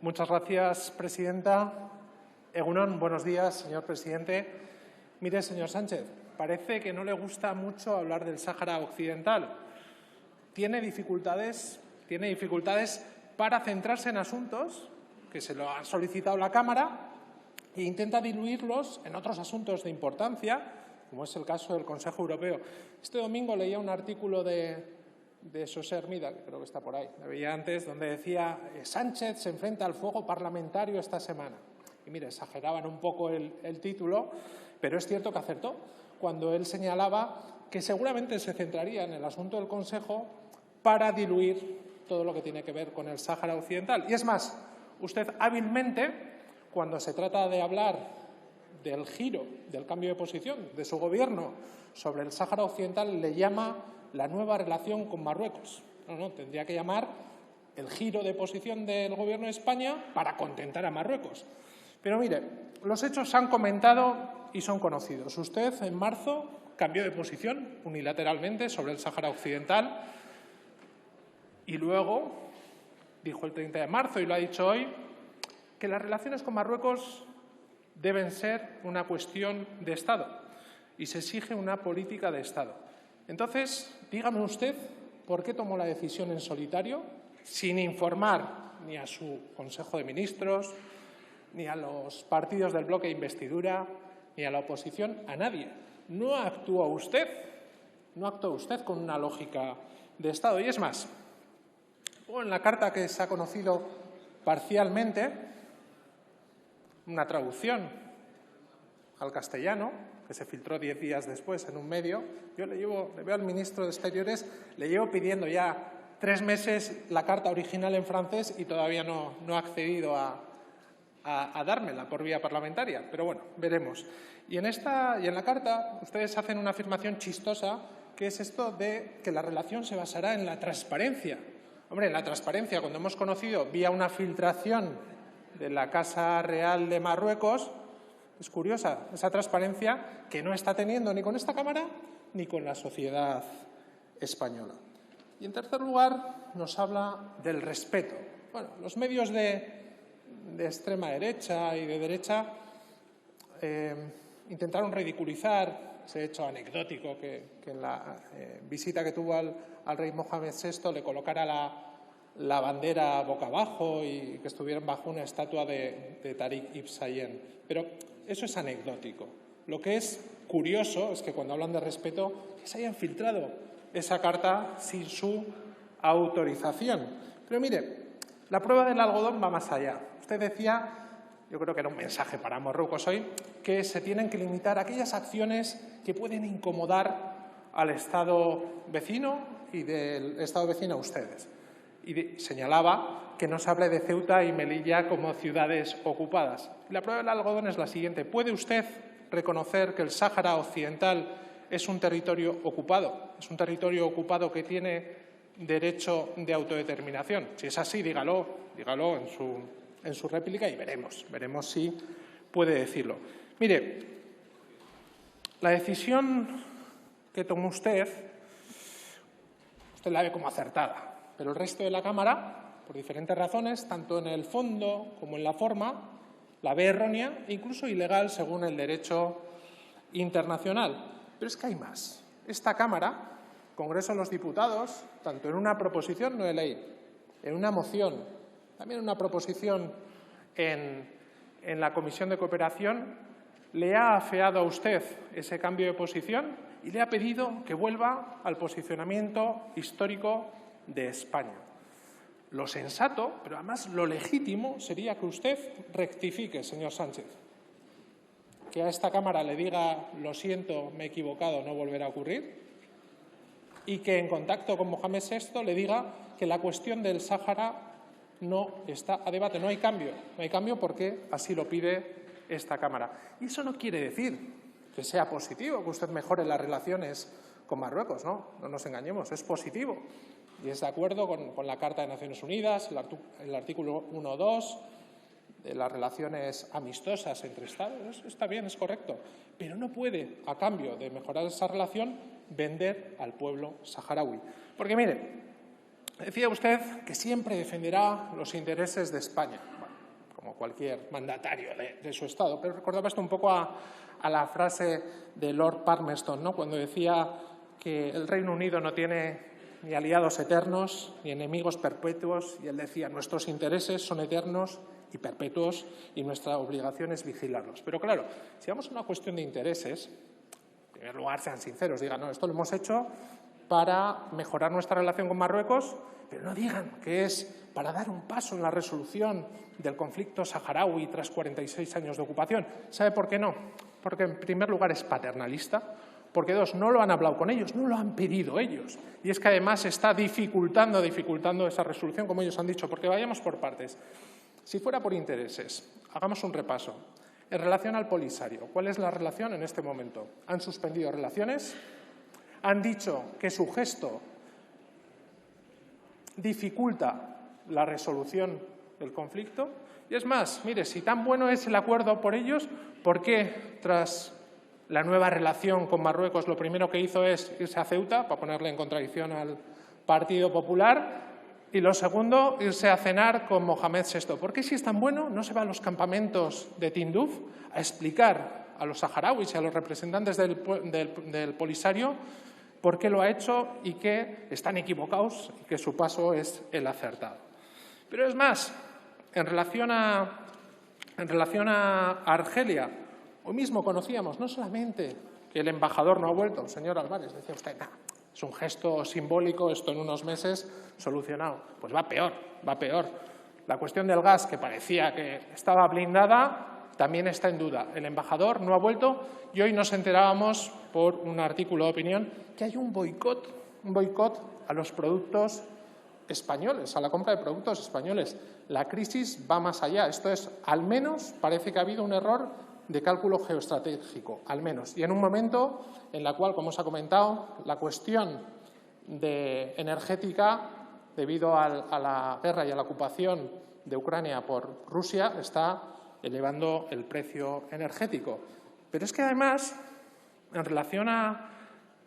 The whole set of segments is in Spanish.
Muchas gracias, presidenta. Egunon, buenos días, señor presidente. Mire, señor Sánchez, parece que no le gusta mucho hablar del Sáhara Occidental. Tiene dificultades para centrarse en asuntos que se lo ha solicitado la Cámara e intenta diluirlos en otros asuntos de importancia, como es el caso del Consejo Europeo. Este domingo leía un artículo de José Hermida, que creo que está por ahí, lo veía antes, donde decía Sánchez se enfrenta al fuego parlamentario esta semana. Y mire, exageraban un poco el título, pero es cierto que acertó cuando él señalaba que seguramente se centraría en el asunto del Consejo para diluir todo lo que tiene que ver con el Sáhara Occidental. Y es más, usted hábilmente, cuando se trata de hablar del giro, del cambio de posición de su Gobierno sobre el Sáhara Occidental, le llama la nueva relación con Marruecos. No, tendría que llamar el giro de posición del Gobierno de España para contentar a Marruecos. Pero mire, los hechos se han comentado y son conocidos. Usted en marzo cambió de posición unilateralmente sobre el Sáhara Occidental y luego dijo el 30 de marzo y lo ha dicho hoy que las relaciones con Marruecos deben ser una cuestión de Estado y se exige una política de Estado. Entonces, dígame usted por qué tomó la decisión en solitario, sin informar ni a su Consejo de Ministros, ni a los partidos del bloque de investidura, ni a la oposición, a nadie. No actuó usted con una lógica de Estado. Y es más, en la carta que se ha conocido parcialmente, una traducción al castellano, que se filtró 10 días después en un medio, yo le veo al ministro de Exteriores, le llevo pidiendo ya 3 meses la carta original en francés y todavía no ha accedido a dármela por vía parlamentaria, pero bueno, veremos. Y en la carta ustedes hacen una afirmación chistosa, que es esto de que la relación se basará en la transparencia. Hombre, en la transparencia, cuando hemos conocido vía una filtración de la Casa Real de Marruecos, es curiosa esa transparencia que no está teniendo ni con esta Cámara ni con la sociedad española. Y en tercer lugar, nos habla del respeto. Bueno, los medios de extrema derecha y de derecha intentaron ridiculizar ese hecho anecdótico que en la visita que tuvo al rey Mohamed VI le colocara la bandera boca abajo y que estuvieran bajo una estatua de Tariq Ibn Said. Pero eso es anecdótico. Lo que es curioso es que cuando hablan de respeto se hayan filtrado esa carta sin su autorización. Pero mire, la prueba del algodón va más allá. Usted decía, yo creo que era un mensaje para Marruecos hoy, que se tienen que limitar aquellas acciones que pueden incomodar al Estado vecino y del Estado vecino a ustedes. Y señalaba que no se hable de Ceuta y Melilla como ciudades ocupadas. La prueba del algodón es la siguiente. ¿Puede usted reconocer que el Sáhara Occidental es un territorio ocupado? ¿Es un territorio ocupado que tiene derecho de autodeterminación? Si es así, dígalo en su réplica y veremos si puede decirlo. Mire, la decisión que tomó usted la ve como acertada, pero el resto de la Cámara, por diferentes razones, tanto en el fondo como en la forma, la ve errónea e incluso ilegal según el derecho internacional. Pero es que hay más. Esta Cámara, Congreso de los Diputados, tanto en una proposición no de ley, en una moción, también en una proposición en la Comisión de Cooperación, le ha afeado a usted ese cambio de posición y le ha pedido que vuelva al posicionamiento histórico de España. Lo sensato, pero además lo legítimo, sería que usted rectifique, señor Sánchez. Que a esta Cámara le diga, lo siento, me he equivocado, no volverá a ocurrir. Y que en contacto con Mohamed VI le diga que la cuestión del Sáhara no está a debate, no hay cambio porque así lo pide esta Cámara. Y eso no quiere decir que sea positivo, que usted mejore las relaciones con Marruecos, no nos engañemos, es positivo. Y es de acuerdo con la Carta de Naciones Unidas, el artículo 1.2, de las relaciones amistosas entre Estados. Está bien, es correcto, pero no puede, a cambio de mejorar esa relación, vender al pueblo saharaui. Porque, mire, decía usted que siempre defenderá los intereses de España. Bueno, como cualquier mandatario de su Estado. Pero recordaba esto un poco a la frase de Lord Palmerston, ¿no?, cuando decía que el Reino Unido no tiene ni aliados eternos ni enemigos perpetuos, y él decía: nuestros intereses son eternos y perpetuos y nuestra obligación es vigilarlos. Pero claro, si vamos a una cuestión de intereses, en primer lugar sean sinceros, digan: no, esto lo hemos hecho para mejorar nuestra relación con Marruecos, pero no digan que es para dar un paso en la resolución del conflicto saharaui tras 46 años de ocupación. ¿Sabe por qué no? Porque en primer lugar es paternalista, porque dos, no lo han hablado con ellos, no lo han pedido ellos. Y es que además está dificultando esa resolución, como ellos han dicho, porque vayamos por partes. Si fuera por intereses, hagamos un repaso. En relación al Polisario, ¿cuál es la relación en este momento? ¿Han suspendido relaciones? ¿Han dicho que su gesto dificulta la resolución del conflicto? Y es más, mire, si tan bueno es el acuerdo por ellos, ¿por qué tras la nueva relación con Marruecos lo primero que hizo es irse a Ceuta, para ponerle en contradicción al Partido Popular, y lo segundo, irse a cenar con Mohamed VI? ¿Por qué, si es tan bueno, no se va a los campamentos de Tinduf a explicar a los saharauis y a los representantes del Polisario por qué lo ha hecho y que están equivocados y que su paso es el acertado? Pero es más, en relación a Argelia, hoy mismo conocíamos no solamente que el embajador no ha vuelto, señor Álvarez, decía usted: nah, es un gesto simbólico, esto en unos meses solucionado. Pues va peor, va peor. La cuestión del gas, que parecía que estaba blindada, también está en duda. El embajador no ha vuelto y hoy nos enterábamos por un artículo de opinión que hay un boicot a los productos españoles, a la compra de productos españoles. La crisis va más allá. Esto es, al menos, parece que ha habido un error de cálculo geoestratégico, al menos. Y en un momento en el cual, como os ha comentado, la cuestión energética, debido a la guerra y a la ocupación de Ucrania por Rusia, está elevando el precio energético. Pero es que, además, en relación a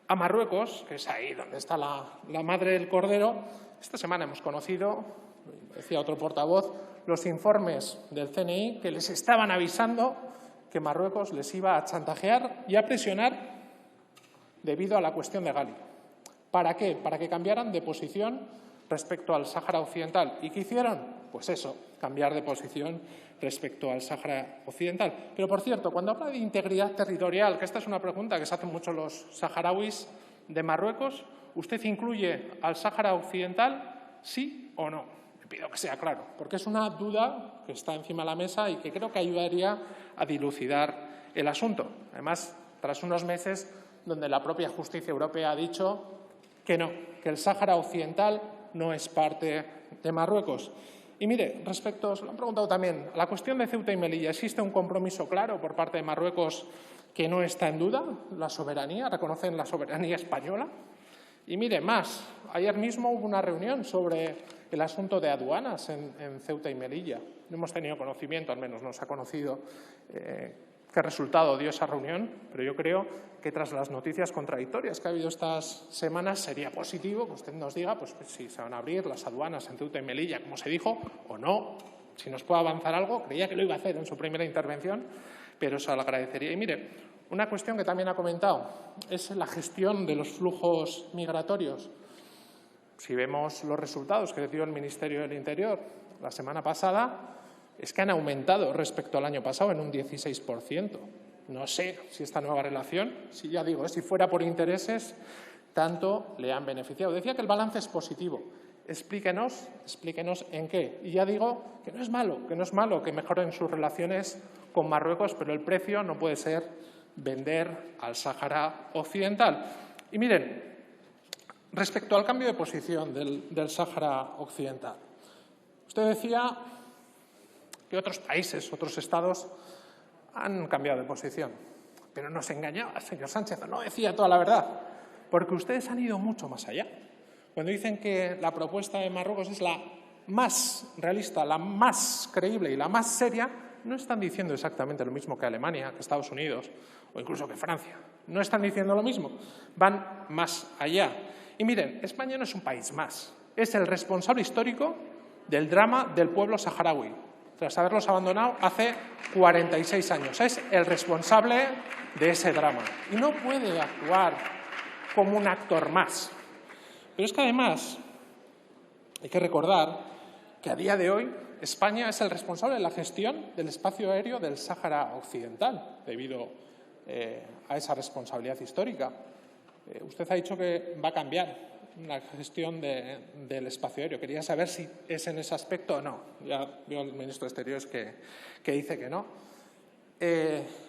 Marruecos, que es ahí donde está la madre del cordero, esta semana hemos conocido, decía otro portavoz, los informes del CNI que les estaban avisando que Marruecos les iba a chantajear y a presionar debido a la cuestión de Gali. ¿Para qué? Para que cambiaran de posición respecto al Sáhara Occidental. ¿Y qué hicieron? Pues eso, cambiar de posición respecto al Sáhara Occidental. Pero, por cierto, cuando habla de integridad territorial, que esta es una pregunta que se hacen mucho los saharauis de Marruecos, ¿usted incluye al Sáhara Occidental, sí o no? Le pido que sea claro, porque es una duda que está encima de la mesa y que creo que ayudaría a dilucidar el asunto. Además, tras unos meses donde la propia justicia europea ha dicho que no, que el Sáhara Occidental no es parte de Marruecos. Y mire, respecto, se lo han preguntado también, a la cuestión de Ceuta y Melilla, ¿existe un compromiso claro por parte de Marruecos que no está en duda la soberanía? ¿Reconocen la soberanía española? Y mire, más, ayer mismo hubo una reunión sobre el asunto de aduanas en Ceuta y Melilla. No hemos tenido conocimiento, al menos no se ha conocido qué resultado dio esa reunión, pero yo creo que tras las noticias contradictorias que ha habido estas semanas sería positivo que usted nos diga pues, si se van a abrir las aduanas en Ceuta y Melilla, como se dijo, o no, si nos puede avanzar algo. Creía que lo iba a hacer en su primera intervención, pero eso lo agradecería. Y mire, una cuestión que también ha comentado es la gestión de los flujos migratorios. Si vemos los resultados que dio el Ministerio del Interior la semana pasada, es que han aumentado respecto al año pasado en un 16%. No sé si esta nueva relación, si ya digo, si fuera por intereses, tanto le han beneficiado. Decía que el balance es positivo. Explíquenos en qué. Y ya digo que no es malo que mejoren sus relaciones con Marruecos, pero el precio no puede ser vender al Sáhara Occidental. Y miren, respecto al cambio de posición del Sáhara Occidental, usted decía que otros países, otros estados han cambiado de posición. Pero nos engañaba, señor Sánchez, no decía toda la verdad, porque ustedes han ido mucho más allá. Cuando dicen que la propuesta de Marruecos es la más realista, la más creíble y la más seria, no están diciendo exactamente lo mismo que Alemania, que Estados Unidos o incluso que Francia. No están diciendo lo mismo, van más allá. Y miren, España no es un país más, es el responsable histórico del drama del pueblo saharaui. tras haberlos abandonado hace 46 años. Es el responsable de ese drama y no puede actuar como un actor más. Pero es que además hay que recordar que a día de hoy España es el responsable de la gestión del espacio aéreo del Sáhara Occidental, debido a esa responsabilidad histórica. Usted ha dicho que va a cambiar la gestión del espacio aéreo. Quería saber si es en ese aspecto o no. Ya veo al ministro de Exteriores que dice que no.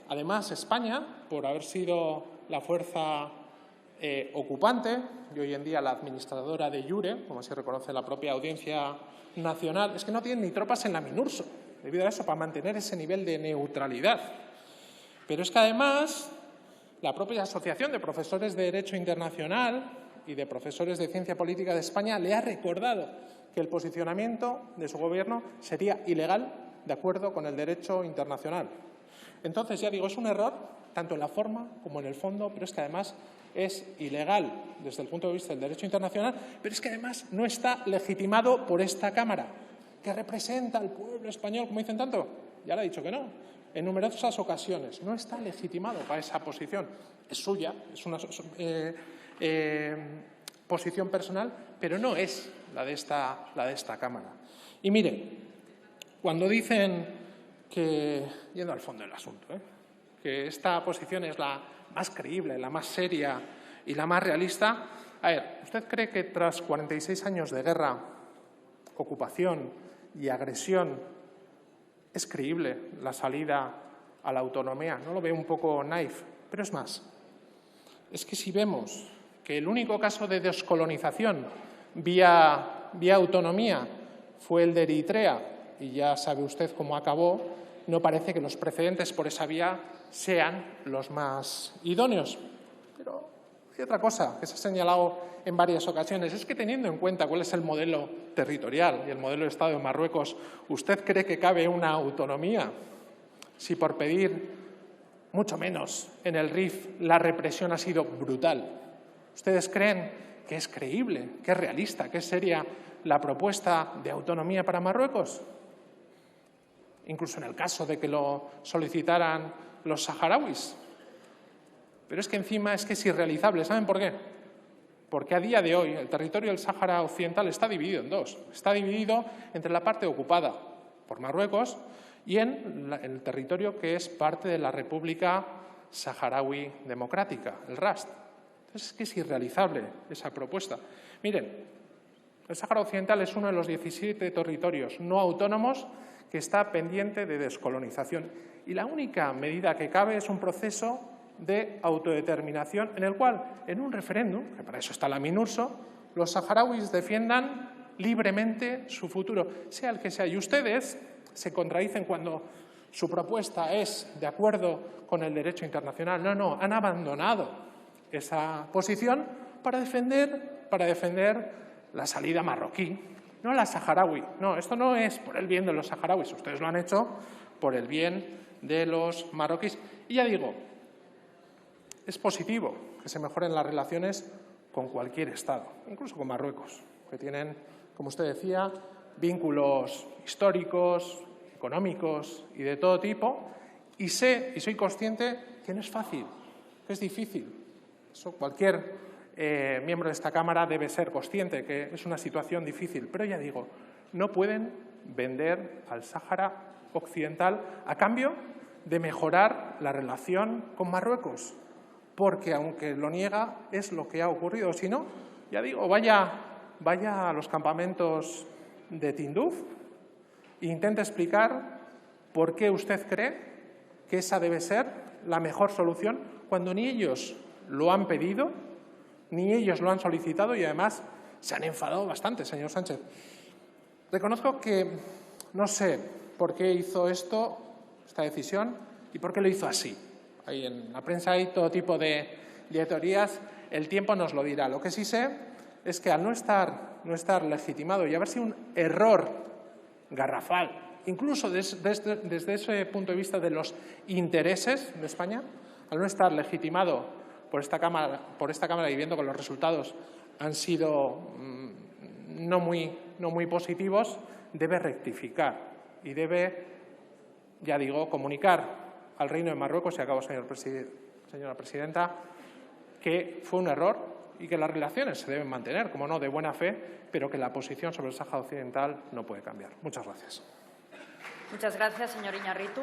Además, España, por haber sido la fuerza ocupante y hoy en día la administradora de iure, como se reconoce la propia Audiencia Nacional, es que no tiene ni tropas en la MINURSO, debido a eso, para mantener ese nivel de neutralidad. Pero es que además la propia Asociación de Profesores de Derecho Internacional y de Profesores de Ciencia Política de España le ha recordado que el posicionamiento de su Gobierno sería ilegal de acuerdo con el derecho internacional. Entonces, ya digo, es un error tanto en la forma como en el fondo, pero es que además es ilegal desde el punto de vista del derecho internacional, pero es que además no está legitimado por esta Cámara, que representa al pueblo español, como dicen tanto. Ya le ha dicho que no, en numerosas ocasiones. No está legitimado para esa posición. Es suya, es una posición personal, pero no es la de esta Cámara. Y mire, cuando dicen que, yendo al fondo del asunto, que esta posición es la más creíble, la más seria y la más realista, a ver, ¿usted cree que tras 46 años de guerra, ocupación y agresión es creíble la salida a la autonomía? ¿No lo ve un poco naif? Pero es más, es que si vemos que el único caso de descolonización vía autonomía fue el de Eritrea, y ya sabe usted cómo acabó, no parece que los precedentes por esa vía sean los más idóneos. Pero hay otra cosa que se ha señalado en varias ocasiones. Es que teniendo en cuenta cuál es el modelo territorial y el modelo de Estado de Marruecos, ¿usted cree que cabe una autonomía si por pedir mucho menos en el Rif la represión ha sido brutal? ¿Ustedes creen que es creíble, que es realista, que es seria la propuesta de autonomía para Marruecos? Incluso en el caso de que lo solicitaran los saharauis. Pero es que encima es irrealizable. ¿Saben por qué? Porque a día de hoy el territorio del Sáhara Occidental está dividido en dos. Está dividido entre la parte ocupada por Marruecos y en el territorio que es parte de la República Saharaui Democrática, el RASD. Entonces es irrealizable esa propuesta. Miren, el Sáhara Occidental es uno de los 17 territorios no autónomos que está pendiente de descolonización. Y la única medida que cabe es un proceso de autodeterminación en el cual, en un referéndum, que para eso está la MINURSO, los saharauis defiendan libremente su futuro, sea el que sea. Y ustedes se contradicen cuando su propuesta es de acuerdo con el derecho internacional. No, han abandonado esa posición para defender la salida marroquí, no la saharaui. No, esto no es por el bien de los saharauis. Ustedes lo han hecho por el bien de los marroquíes. Y ya digo, es positivo que se mejoren las relaciones con cualquier Estado, incluso con Marruecos, que tienen, como usted decía, vínculos históricos, económicos y de todo tipo. Y sé y soy consciente que no es fácil, que es difícil. Eso cualquier miembro de esta Cámara debe ser consciente que es una situación difícil. Pero ya digo, no pueden vender al Sáhara Occidental a cambio de mejorar la relación con Marruecos, porque aunque lo niega es lo que ha ocurrido. Si no, ya digo, vaya a los campamentos de Tinduf e intente explicar por qué usted cree que esa debe ser la mejor solución cuando ni ellos lo han pedido, ni ellos lo han solicitado y además se han enfadado bastante, señor Sánchez. Reconozco que no sé por qué hizo esta decisión y por qué lo hizo así. Ahí en la prensa hay todo tipo de teorías, el tiempo nos lo dirá. Lo que sí sé es que al no estar legitimado y haber sido un error garrafal, incluso desde ese punto de vista de los intereses de España, al no estar legitimado por esta Cámara y viendo que los resultados han sido no muy positivos, debe rectificar. y debe, ya digo, comunicar al Reino de Marruecos, y acabo, señora presidenta, que fue un error y que las relaciones se deben mantener, como no, de buena fe, pero que la posición sobre el Sáhara Occidental no puede cambiar. Muchas gracias. Muchas gracias, señor Iñárritu.